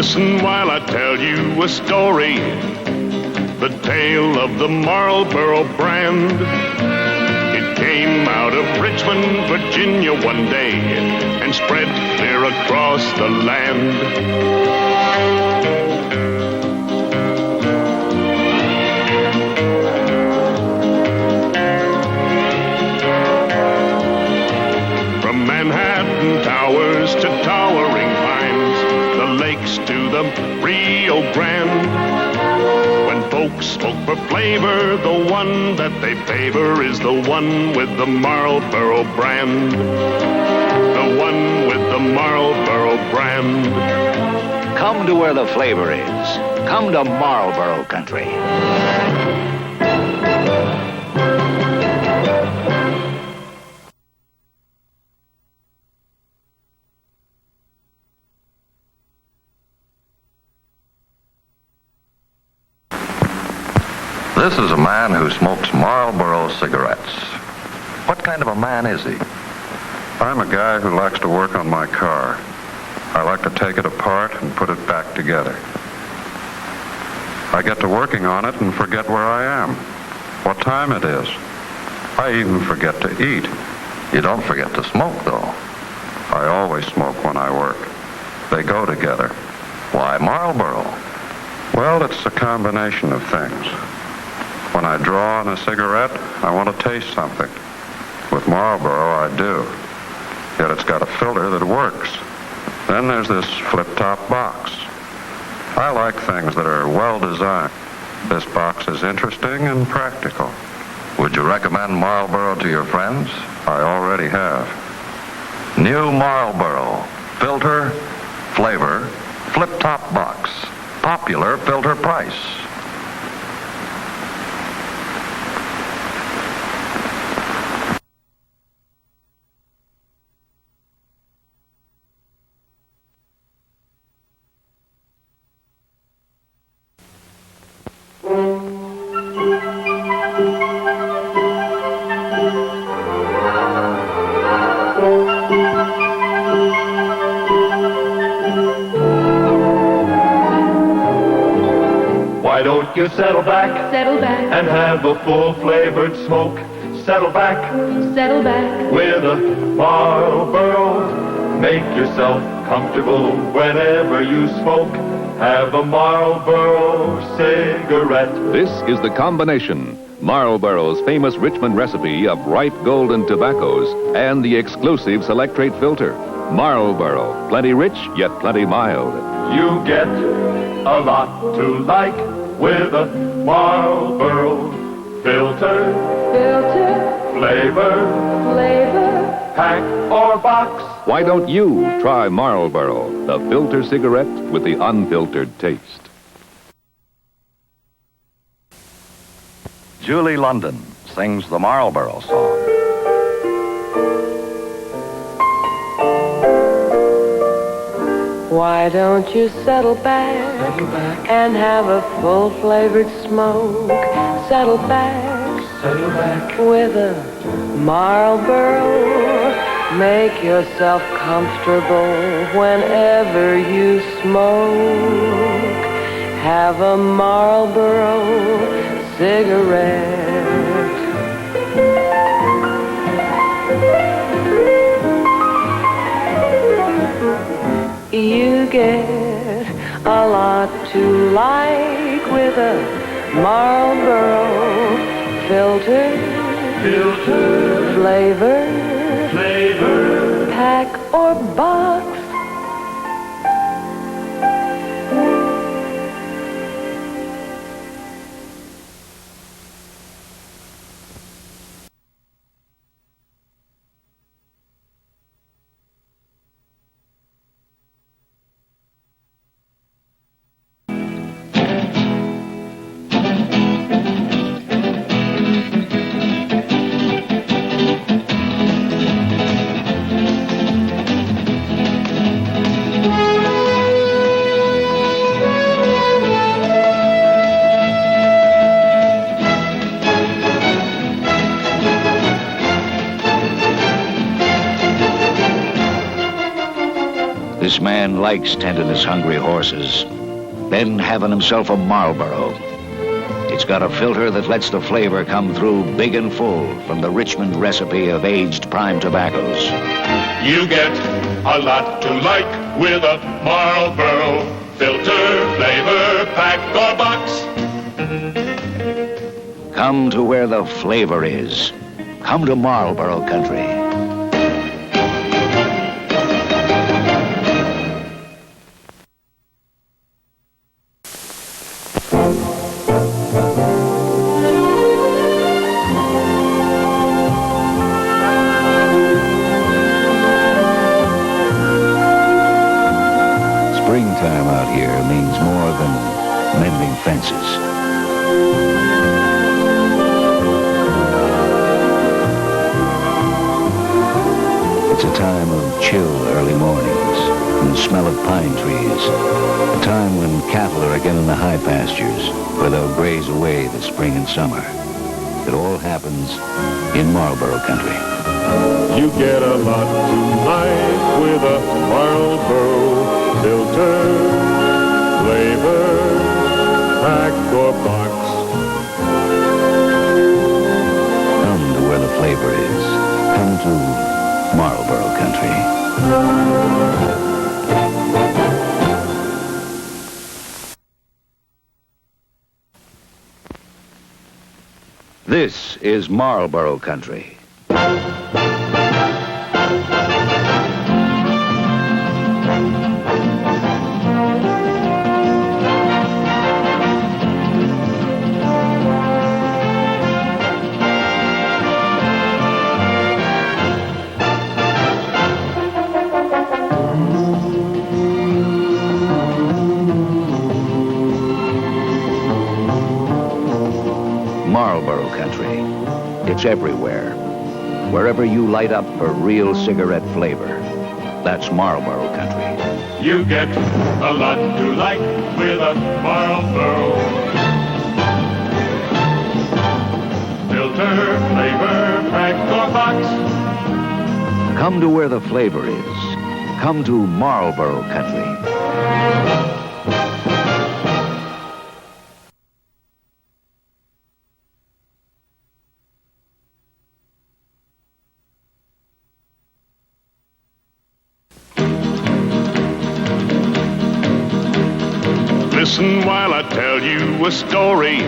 Listen while I tell you a story, the tale of the Marlboro brand. It came out of Richmond, Virginia one day and spread clear across the land. Manhattan towers to towering pines, the lakes to the Rio Grande. When folks smoke for flavor, the one that they favor is the one with the Marlboro brand. The one with the Marlboro brand. Come to where the flavor is. Come to Marlboro country. This is a man who smokes Marlboro cigarettes. What kind of a man is he? I'm a guy who likes to work on my car. I like to take it apart and put it back together. I get to working on it and forget where I am, what time it is. I even forget to eat. You don't forget to smoke, though. I always smoke when I work. They go together. Why Marlboro? Well, it's a combination of things. When I draw on a cigarette, I want to taste something. With Marlboro, I do. Yet it's got a filter that works. Then there's this flip-top box. I like things that are well designed. This box is interesting and practical. Would you recommend Marlboro to your friends? I already have. New Marlboro. Filter, flavor, flip-top box. Popular filter price. Why don't you settle back and have a full-flavored smoke? Settle back with a Marlboro. Make yourself comfortable whenever you smoke. Have a Marlboro cigarette. This is the combination. Marlboro's famous Richmond recipe of ripe golden tobaccos and the exclusive Selectrate filter. Marlboro, plenty rich yet plenty mild. You get a lot to like with a Marlboro filter, flavor, pack or box. Why don't you try Marlboro, the filter cigarette with the unfiltered taste? Julie London sings the Marlboro song. Why don't you settle back and have a full-flavored smoke? Settle back with a Marlboro. Make yourself comfortable whenever you smoke. Have a Marlboro cigarette. You get a lot to like with a Marlboro filter, flavor, pack or box. This man likes tending his hungry horses, then having himself a Marlboro. It's got a filter that lets the flavor come through big and full from the Richmond recipe of aged prime tobaccos. You get a lot to like with a Marlboro filter, flavor, pack, or box. Come to where the flavor is. Come to Marlboro country. Springtime out here means more than mending fences. It's a time of chill early mornings and the smell of pine trees. A time when cattle are again in the high pastures where they'll graze away the spring and summer. It all happens in Marlboro country. You get a lot tonight with a Marlboro filter, flavor, pack or box. Come to where the flavor is. Come to Marlboro country. This is Marlboro country. Marlboro country. It's everywhere. Wherever you light up for real cigarette flavor, that's Marlboro country. You get a lot to like with a Marlboro filter, flavor, pack, or box. Come to where the flavor is. Come to Marlboro country. Listen while I tell you a story,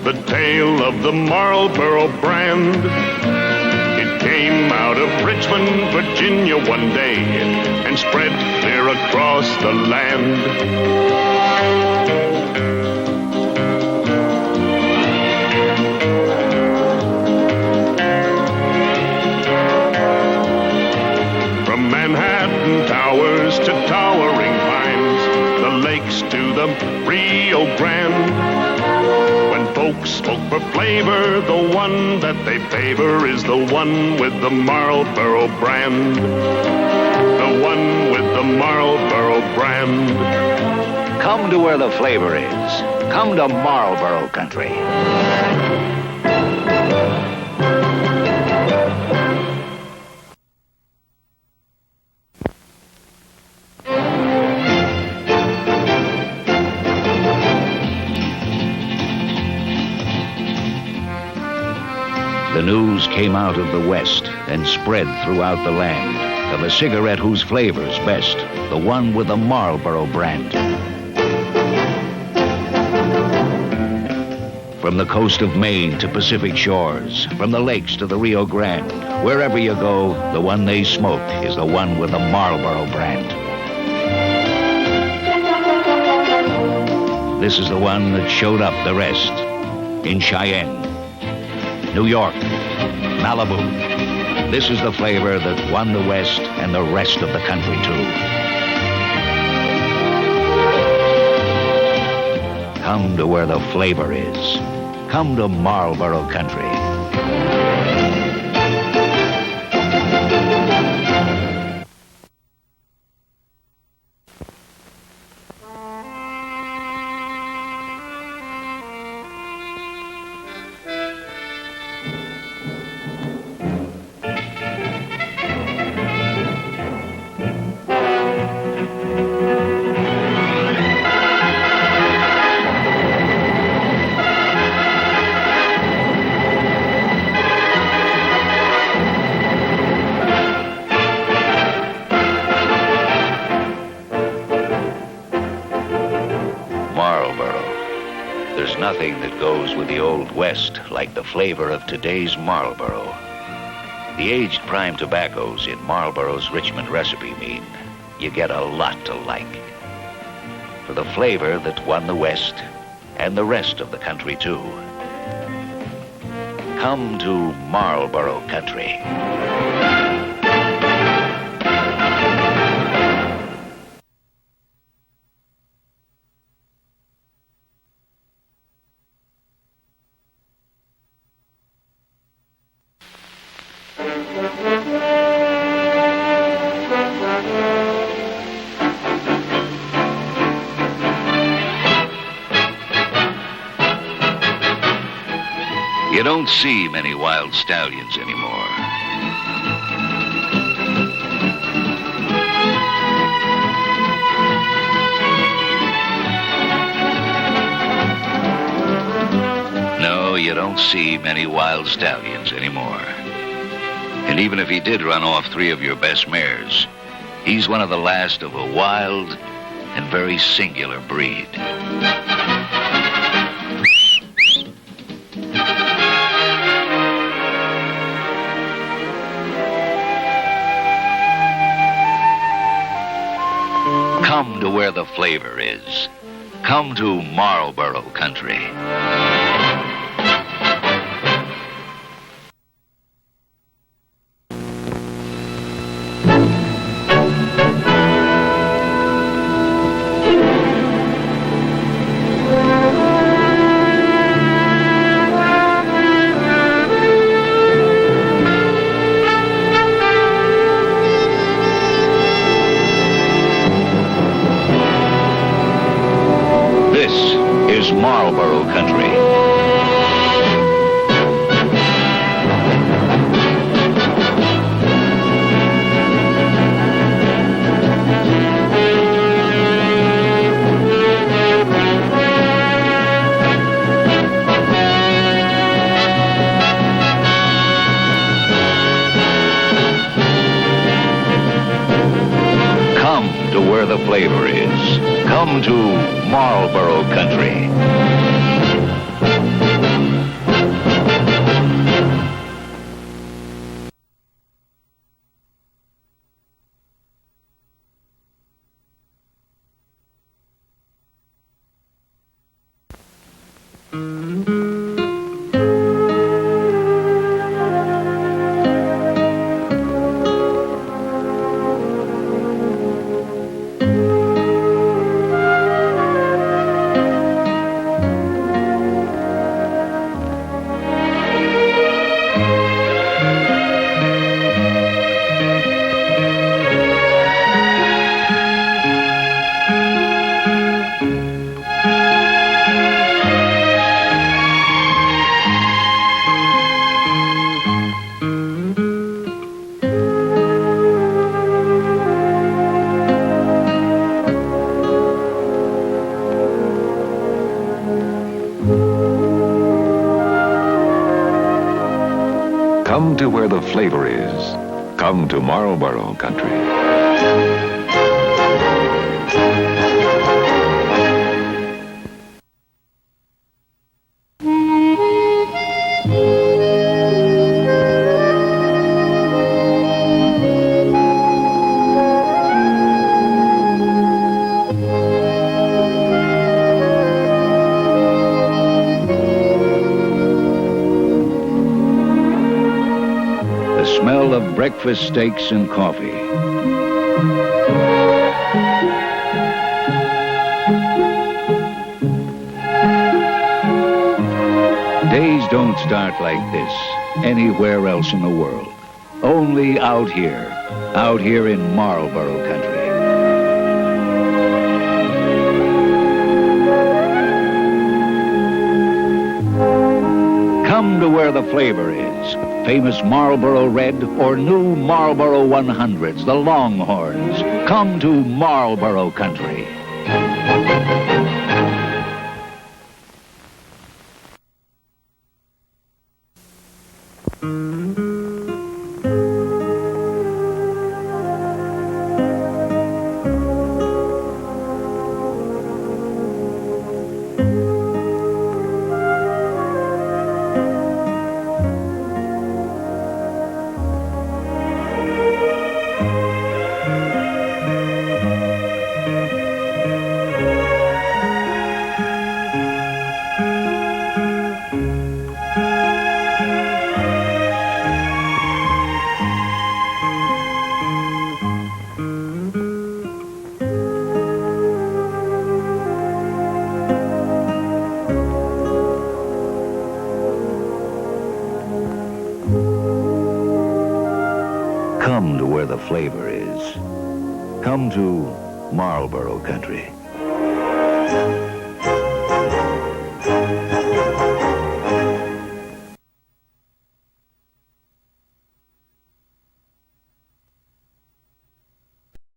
the tale of the Marlboro brand. It came out of Richmond, Virginia one day and spread clear across the land. From Manhattan towers to towering pines, the lakes to the Rio Grande. When folks smoke for flavor, the one that they favor is the one with the Marlboro brand. The one with the Marlboro brand. Come to where the flavor is. Come to Marlboro country. The news came out of the West and spread throughout the land of a cigarette whose flavor's best, the one with the Marlboro brand. From the coast of Maine to Pacific shores, from the lakes to the Rio Grande, wherever you go, the one they smoke is the one with the Marlboro brand. This is the one that showed up the rest in Cheyenne, New York, Malibu. This is the flavor that won the West and the rest of the country, too. Come to where the flavor is. Come to Marlboro country. nothing that goes with the Old West like the flavor of today's Marlboro. The aged prime tobaccos in Marlboro's Richmond recipe mean you get a lot to like. For the flavor that won the West and the rest of the country too. Come to Marlboro country. You don't see many wild stallions anymore. No, you don't see many wild stallions anymore. And even if he did run off 3 of your best mares, he's one of the last of a wild and very singular breed. Come to where the flavor is. Come to Marlboro country. Marlboro country. Come to where the flavor is. Come to Marlboro country. Come to where the flavor is. Come to Marlboro country. Smell of breakfast steaks and coffee. Days don't start like this anywhere else in the world. Only out here in Marlboro country. Come to where the flavor is. Famous Marlboro Red or new Marlboro 100s, the Longhorns. Come to Marlboro country. flavor is. Come to Marlboro country.